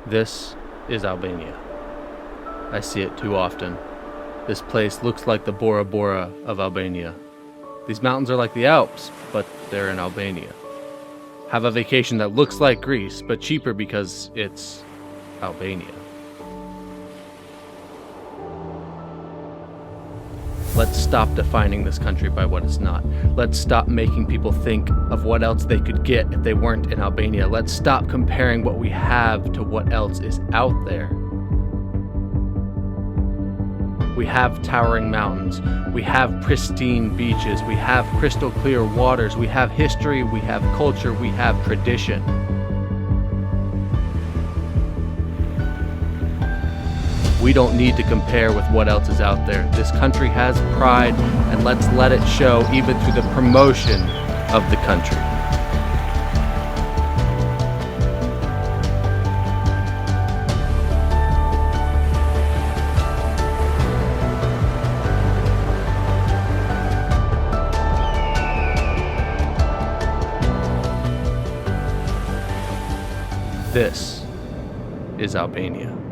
This is Albania. I see it too often. This place looks like the Bora Bora of Albania. These mountains are like the Alps, but they're in Albania. Have a vacation that looks like Greece, but cheaper because it's Albania. Let's stop defining this country by what it's not. Let's stop making people think of what else they could get if they weren't in Albania. Let's stop comparing what we have to what else is out there. We have towering mountains, we have pristine beaches, we have crystal clear waters, we have history, we have culture, we have tradition. We don't need to compare with what else is out there. This country has pride, and let's let it show even through the promotion of the country. This is Albania.